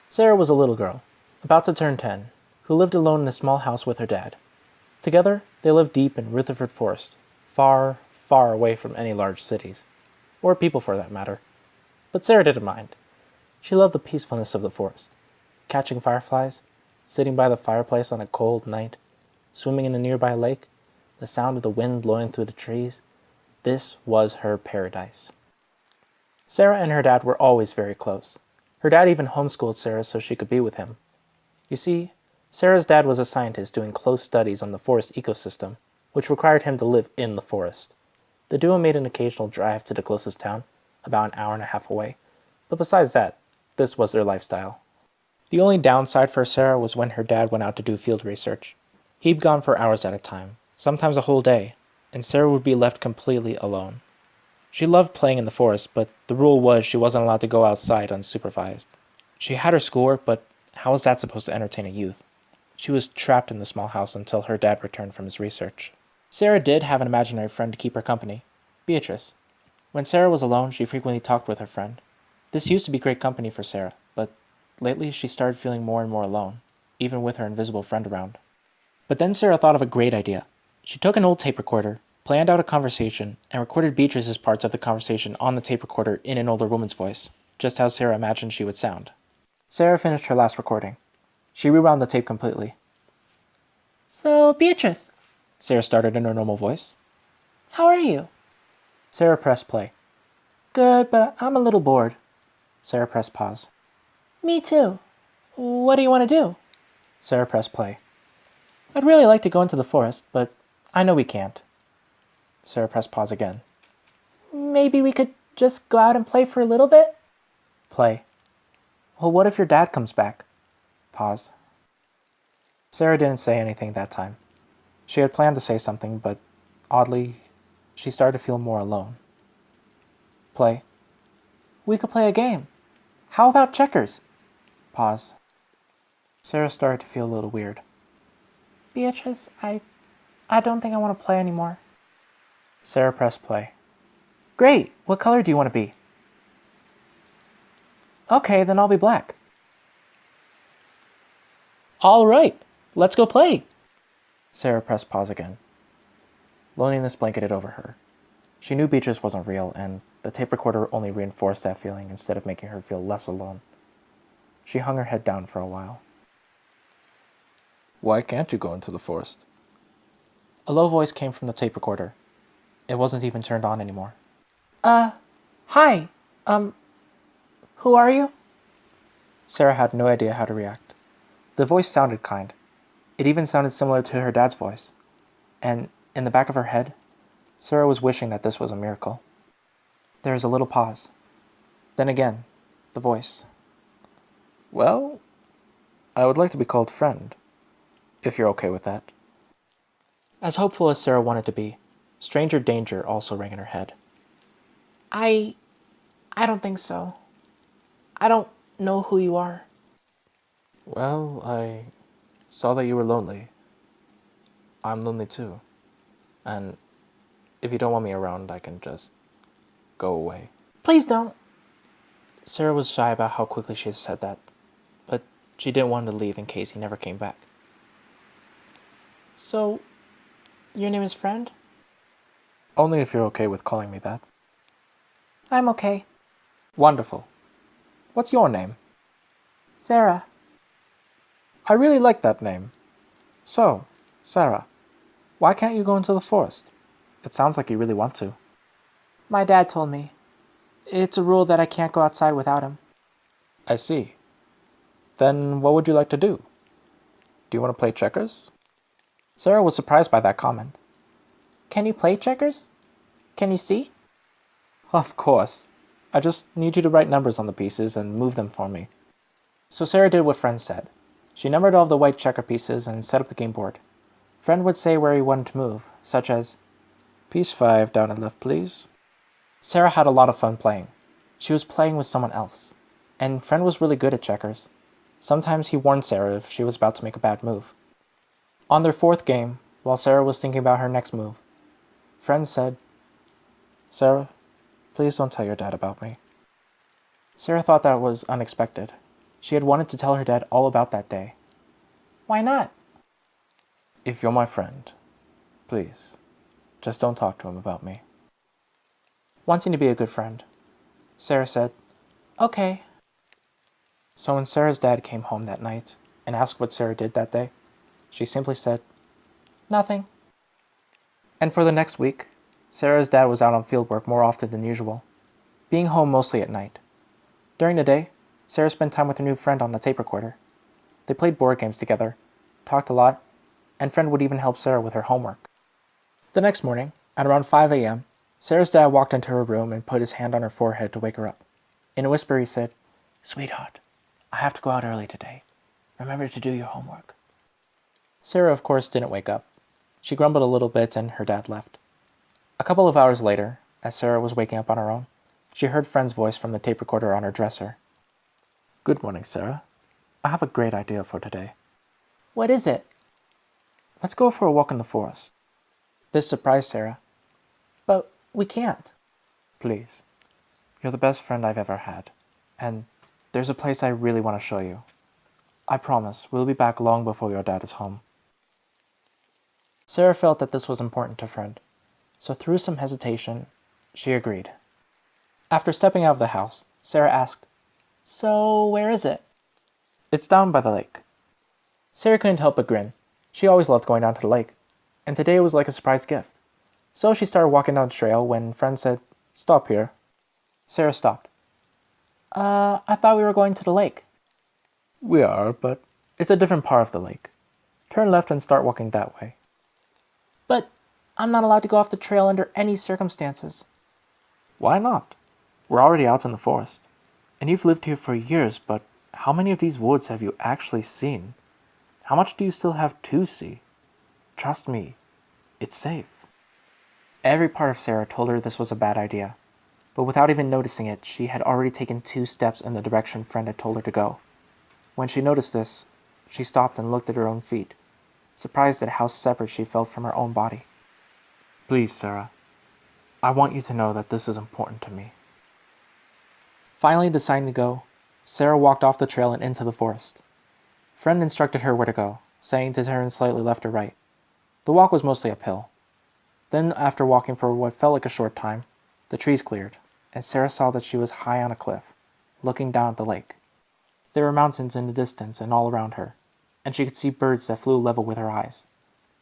Sarah was a little girl, about to turn 10, who lived alone in a small house with her dad. Together, they lived deep in Rutherford Forest, far, far away from any large cities, or people for that matter. But Sarah didn't mind. She loved the peacefulness of the forest, catching fireflies, sitting by the fireplace on a cold night, swimming in a nearby lake, the sound of the wind blowing through the trees. This was her paradise. Sarah and her dad were always very close. Her dad even homeschooled Sarah so she could be with him. You see, Sarah's dad was a scientist doing close studies on the forest ecosystem, which required him to live in the forest. The duo made an occasional drive to the closest town, about an hour and a half away, but besides that, this was their lifestyle. The only downside for Sarah was when her dad went out to do field research. He'd be gone for hours at a time, sometimes a whole day, and Sarah would be left completely alone. She loved playing in the forest, but the rule was she wasn't allowed to go outside unsupervised. She had her schoolwork, but how was that supposed to entertain a youth? She was trapped in the small house until her dad returned from his research. Sarah did have an imaginary friend to keep her company, Beatrice. When Sarah was alone, she frequently talked with her friend. This used to be great company for Sarah, but lately she started feeling more and more alone, even with her invisible friend around. But then Sarah thought of a great idea. She took an old tape recorder, planned out a conversation, and recorded Beatrice's parts of the conversation on the tape recorder in an older woman's voice, just how Sarah imagined she would sound. Sarah finished her last recording. She rewound the tape completely. So, Beatrice, Sarah started in her normal voice. how are you? Sarah pressed play. Good, but I'm a little bored. Sarah pressed pause. Me too. What do you want to do? Sarah pressed play. I'd really like to go into the forest, but I know we can't. Sarah pressed pause again. Maybe we could just go out and play for a little bit? Play. Well, what if your dad comes back? Pause. Sarah didn't say anything that time. She had planned to say something, but oddly, she started to feel more alone. Play. We could play a game. How about checkers? Pause. Sarah started to feel a little weird. Beatrice, I don't think I want to play anymore. Sarah pressed play. Great. What color do you want to be? Okay, then I'll be black. All right, let's go play. Sarah pressed pause again. Loneliness blanketed over her. She knew Beatrice wasn't real, and the tape recorder only reinforced that feeling instead of making her feel less alone. She hung her head down for a while. Why can't you go into the forest? A low voice came from the tape recorder. It wasn't even turned on anymore. Hi. Who are you? Sarah had no idea how to react. The voice sounded kind. It even sounded similar to her dad's voice. And in the back of her head, Sarah was wishing that this was a miracle. There was a little pause. Then again, the voice. Well, I would like to be called friend, if you're okay with that. As hopeful as Sarah wanted to be, stranger danger also rang in her head. I don't think so. I don't know who you are. Well, I saw that you were lonely. I'm lonely too. And if you don't want me around, I can just go away. Please don't. Sarah was shy about how quickly she had said that, but she didn't want him to leave in case he never came back. So, your name is Friend? Only if you're okay with calling me that. I'm okay. Wonderful. What's your name? Sarah. I really like that name. So, Sarah, why can't you go into the forest? It sounds like you really want to. My dad told me. It's a rule that I can't go outside without him. I see. Then what would you like to do? Do you want to play checkers? Sarah was surprised by that comment. Can you play checkers? Can you see? Of course. I just need you to write numbers on the pieces and move them for me. So Sarah did what Friend said. She numbered all the white checker pieces and set up the game board. Friend would say where he wanted to move, such as, Piece 5 down and left, please. Sarah had a lot of fun playing. She was playing with someone else. And Friend was really good at checkers. Sometimes he warned Sarah if she was about to make a bad move. On their fourth game, while Sarah was thinking about her next move, Friend said, Sarah, please don't tell your dad about me. Sarah thought that was unexpected. She had wanted to tell her dad all about that day. Why not? If you're my friend, please, just don't talk to him about me. Wanting to be a good friend, Sarah said, Okay. So when Sarah's dad came home that night and asked what Sarah did that day, she simply said, Nothing. And for the next week, Sarah's dad was out on field work more often than usual, being home mostly at night. During the day, Sarah spent time with her new friend on the tape recorder. They played board games together, talked a lot, and friend would even help Sarah with her homework. The next morning, at around 5 a.m., Sarah's dad walked into her room and put his hand on her forehead to wake her up. In a whisper, he said, Sweetheart, I have to go out early today. Remember to do your homework. Sarah, of course, didn't wake up. She grumbled a little bit and her dad left. A couple of hours later, as Sarah was waking up on her own, she heard Friend's voice from the tape recorder on her dresser. Good morning, Sarah. I have a great idea for today. What is it? Let's go for a walk in the forest. This surprised Sarah. But we can't. Please. You're the best friend I've ever had. And there's a place I really want to show you. I promise we'll be back long before your dad is home. Sarah felt that this was important to Friend, so through some hesitation, she agreed. After stepping out of the house, Sarah asked, So, where is it? It's down by the lake. Sarah couldn't help but grin. She always loved going down to the lake, and today was like a surprise gift. So she started walking down the trail when Friend said, Stop here. Sarah stopped. I thought we were going to the lake. We are, but it's a different part of the lake. Turn left and start walking that way. But I'm not allowed to go off the trail under any circumstances. Why not? We're already out in the forest. And you've lived here for years, but how many of these woods have you actually seen? How much do you still have to see? Trust me, it's safe. Every part of Sarah told her this was a bad idea, but without even noticing it, she had already taken 2 steps in the direction Friend had told her to go. When she noticed this, she stopped and looked at her own feet, surprised at how separate she felt from her own body. Please, Sarah, I want you to know that this is important to me. Finally deciding to go, Sarah walked off the trail and into the forest. Friend instructed her where to go, saying to turn slightly left or right. The walk was mostly uphill. Then, after walking for what felt like a short time, the trees cleared, and Sarah saw that she was high on a cliff, looking down at the lake. There were mountains in the distance and all around her, and she could see birds that flew level with her eyes.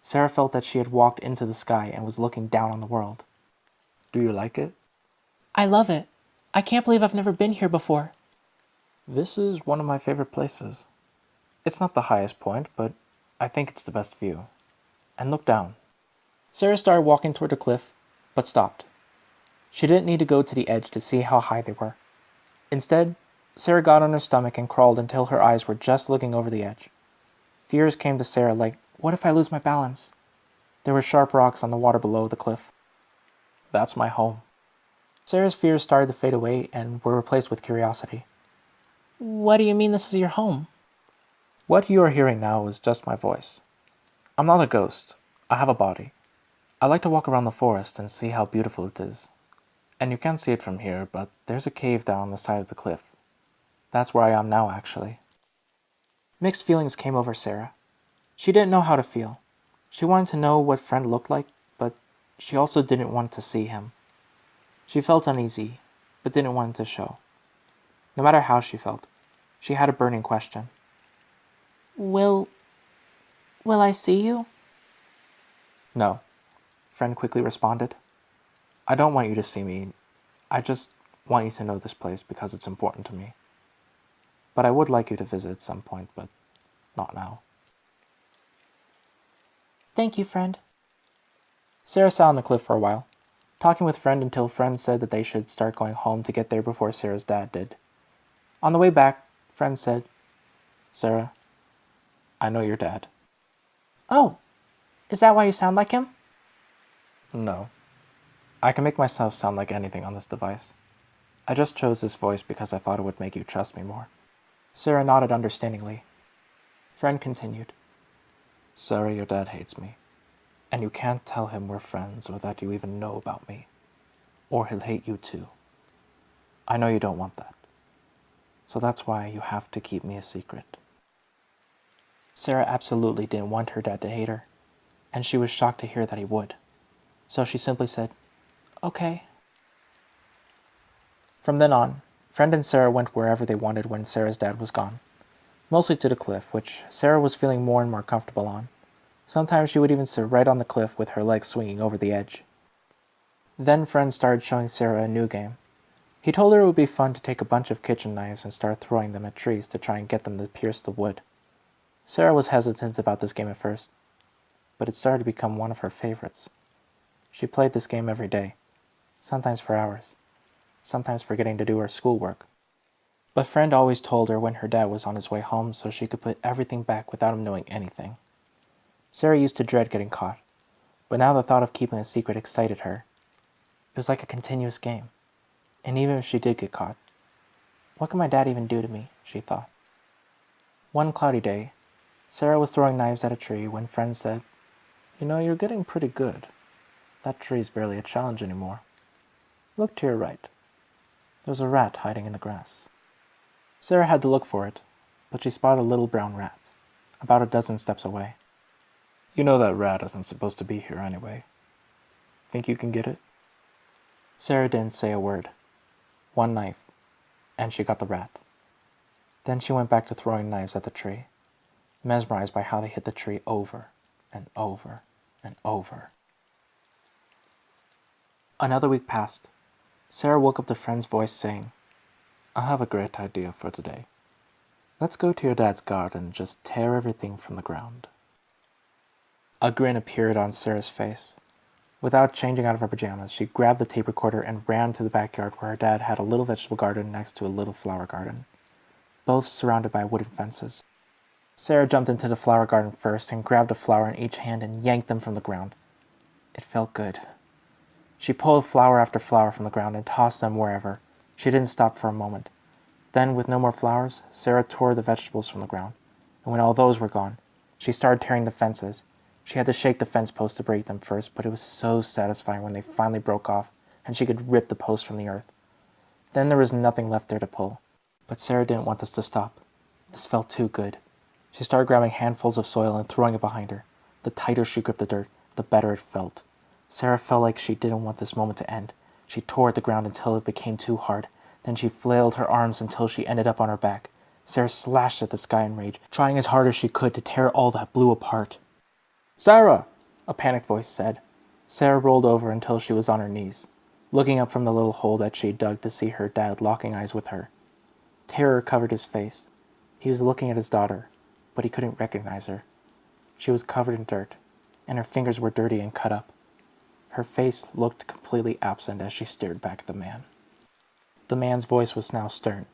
Sarah felt that she had walked into the sky and was looking down on the world. Do you like it? I love it. I can't believe I've never been here before. This is one of my favorite places. It's not the highest point, but I think it's the best view. And look down. Sarah started walking toward the cliff, but stopped. She didn't need to go to the edge to see how high they were. Instead, Sarah got on her stomach and crawled until her eyes were just looking over the edge. Fears came to Sarah like, what if I lose my balance? There were sharp rocks on the water below the cliff. That's my home. Sarah's fears started to fade away and were replaced with curiosity. What do you mean this is your home? What you are hearing now is just my voice. I'm not a ghost. I have a body. I like to walk around the forest and see how beautiful it is. And you can't see it from here, but there's a cave down the side of the cliff. That's where I am now, actually. Mixed feelings came over Sarah. She didn't know how to feel. She wanted to know what Friend looked like, but she also didn't want to see him. She felt uneasy, but didn't want it to show. No matter how she felt, she had a burning question. Will I see you? No, Friend quickly responded. I don't want you to see me. I just want you to know this place because it's important to me. But I would like you to visit at some point, but not now. Thank you, friend. Sarah sat on the cliff for a while, talking with Friend until Friend said that they should start going home to get there before Sarah's dad did. On the way back, Friend said, Sarah, I know your dad. Oh, is that why you sound like him? No. I can make myself sound like anything on this device. I just chose this voice because I thought it would make you trust me more. Sarah nodded understandingly. Friend continued. Sarah, your dad hates me. And you can't tell him we're friends or that you even know about me. Or he'll hate you too. I know you don't want that. so that's why you have to keep me a secret. Sarah absolutely didn't want her dad to hate her, and she was shocked to hear that he would. So she simply said, "Okay." From then on, Friend and Sarah went wherever they wanted when Sarah's dad was gone. Mostly to the cliff, which Sarah was feeling more and more comfortable on. Sometimes she would even sit right on the cliff with her legs swinging over the edge. Then Friend started showing Sarah a new game. He told her it would be fun to take a bunch of kitchen knives and start throwing them at trees to try and get them to pierce the wood. Sarah was hesitant about this game at first, but it started to become one of her favorites. She played this game every day, sometimes for hours, sometimes forgetting to do her schoolwork. But Friend always told her when her dad was on his way home so she could put everything back without him knowing anything. Sarah used to dread getting caught, but now the thought of keeping a secret excited her. It was like a continuous game, and even if she did get caught, what could my dad even do to me, she thought. One cloudy day, Sarah was throwing knives at a tree when Friend said, "You know, you're getting pretty good. That tree's barely a challenge anymore. Look to your right. There's a rat hiding in the grass." Sarah had to look for it, but she spotted a little brown rat, about a dozen steps away. "You know that rat isn't supposed to be here anyway. Think you can get it?" Sarah didn't say a word. One knife, and she got the rat. Then she went back to throwing knives at the tree, mesmerized by how they hit the tree over and over and over. Another week passed. Sarah woke up to Friend's voice saying, "I have a great idea for today. Let's go to your dad's garden and just tear everything from the ground." A grin appeared on Sarah's face. Without changing out of her pajamas, she grabbed the tape recorder and ran to the backyard where her dad had a little vegetable garden next to a little flower garden, both surrounded by wooden fences. Sarah jumped into the flower garden first and grabbed a flower in each hand and yanked them from the ground. It felt good. She pulled flower after flower from the ground and tossed them wherever. She didn't stop for a moment. Then, with no more flowers, Sarah tore the vegetables from the ground, and when all those were gone, she started tearing the fences. She had to shake the fence posts to break them first, but it was so satisfying when they finally broke off and she could rip the posts from the earth. Then there was nothing left there to pull. But Sarah didn't want this to stop. This felt too good. She started grabbing handfuls of soil and throwing it behind her. The tighter she gripped the dirt, the better it felt. Sarah felt like she didn't want this moment to end. She tore at the ground until it became too hard. Then she flailed her arms until she ended up on her back. Sarah slashed at the sky in rage, trying as hard as she could to tear all that blue apart. "Sarah!" a panicked voice said. Sarah rolled over until she was on her knees, looking up from the little hole that she dug to see her dad locking eyes with her. Terror covered his face. He was looking at his daughter, but he couldn't recognize her. She was covered in dirt, and her fingers were dirty and cut up. Her face looked completely absent as she stared back at the man. The man's voice was now stern.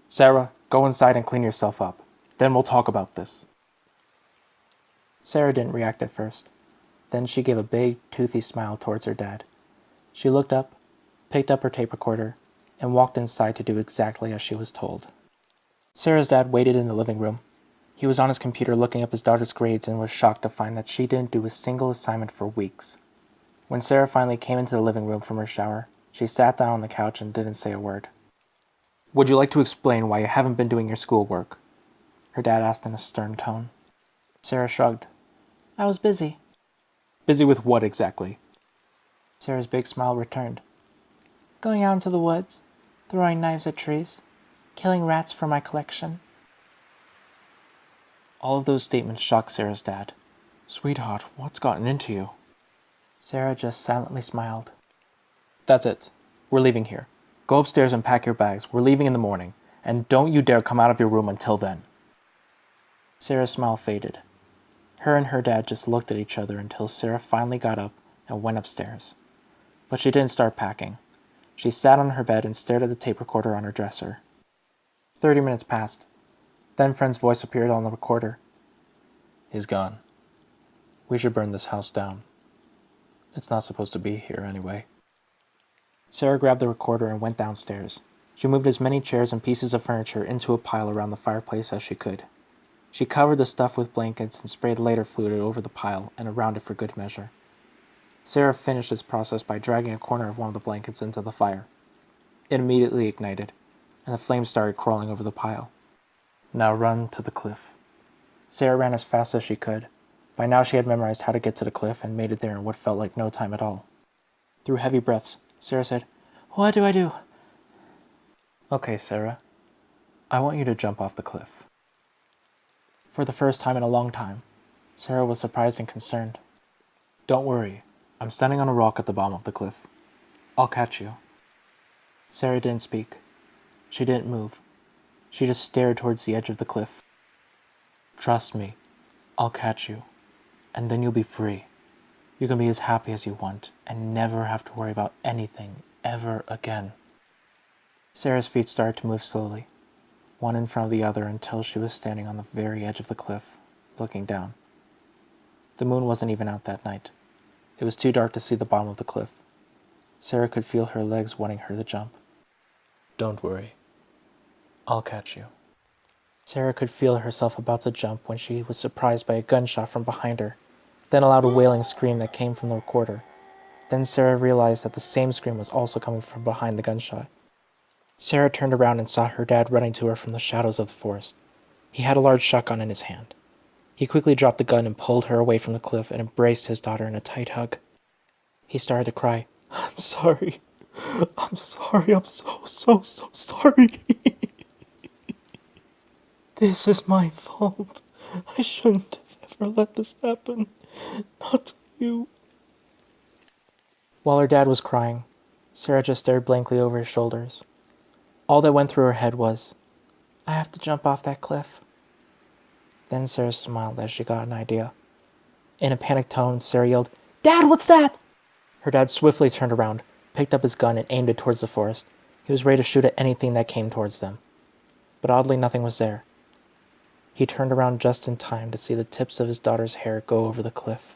"Sarah, go inside and clean yourself up. Then we'll talk about this." Sarah didn't react at first. Then she gave a big, toothy smile towards her dad. She looked up, picked up her tape recorder, and walked inside to do exactly as she was told. Sarah's dad waited in the living room. He was on his computer looking up his daughter's grades and was shocked to find that she didn't do a single assignment for weeks. When Sarah finally came into the living room from her shower, she sat down on the couch and didn't say a word. "Would you like to explain why you haven't been doing your schoolwork?" her dad asked in a stern tone. Sarah shrugged. I was busy. "Busy with what exactly?" Sarah's big smile returned. Going out into the woods, throwing knives at trees, killing rats for my collection. All of those statements shocked Sarah's dad. "Sweetheart, what's gotten into you?" Sarah just silently smiled. "That's it. We're leaving here. Go upstairs and pack your bags. We're leaving in the morning. And don't you dare come out of your room until then." Sarah's smile faded. Her and her dad just looked at each other until Sarah finally got up and went upstairs. But she didn't start packing. She sat on her bed and stared at the tape recorder on her dresser. 30 minutes passed. Then Friend's voice appeared on the recorder. "He's gone. We should burn this house down. It's not supposed to be here anyway." Sarah grabbed the recorder and went downstairs. She moved as many chairs and pieces of furniture into a pile around the fireplace as she could. She covered the stuff with blankets and sprayed lighter fluid over the pile and around it for good measure. Sarah finished this process by dragging a corner of one of the blankets into the fire. It immediately ignited. and the flames started crawling over the pile. Now run to the cliff. Sarah ran as fast as she could. By now she had memorized how to get to the cliff and made it there in what felt like no time at all. Through heavy breaths, Sarah said, "What do I do?" "Okay, Sarah. I want you to jump off the cliff." For the first time in a long time, Sarah was surprised and concerned. "Don't worry. I'm standing on a rock at the bottom of the cliff. I'll catch you." Sarah didn't speak. She didn't move. She just stared towards the edge of the cliff. "Trust me. I'll catch you. And then you'll be free. You can be as happy as you want and never have to worry about anything ever again." Sarah's feet started to move slowly, one in front of the other until she was standing on the very edge of the cliff, looking down. The moon wasn't even out that night. It was too dark to see the bottom of the cliff. Sarah could feel her legs wanting her to jump. "Don't worry. I'll catch you." Sarah could feel herself about to jump when she was surprised by a gunshot from behind her, then a loud wailing scream that came from the recorder. Then Sarah realized that the same scream was also coming from behind the gunshot. Sarah turned around and saw her dad running to her from the shadows of the forest. He had a large shotgun in his hand. He quickly dropped the gun and pulled her away from the cliff and embraced his daughter in a tight hug. He started to cry. "I'm sorry. I'm sorry. I'm so sorry. This is my fault. I shouldn't have ever let this happen. Not to you." While her dad was crying, Sarah just stared blankly over his shoulders. All that went through her head was, "I have to jump off that cliff." Then Sarah smiled as she got an idea. In a panicked tone, Sarah yelled, "Dad, what's that?" Her dad swiftly turned around, picked up his gun, and aimed it towards the forest. He was ready to shoot at anything that came towards them. But oddly, nothing was there. He turned around just in time to see the tips of his daughter's hair go over the cliff.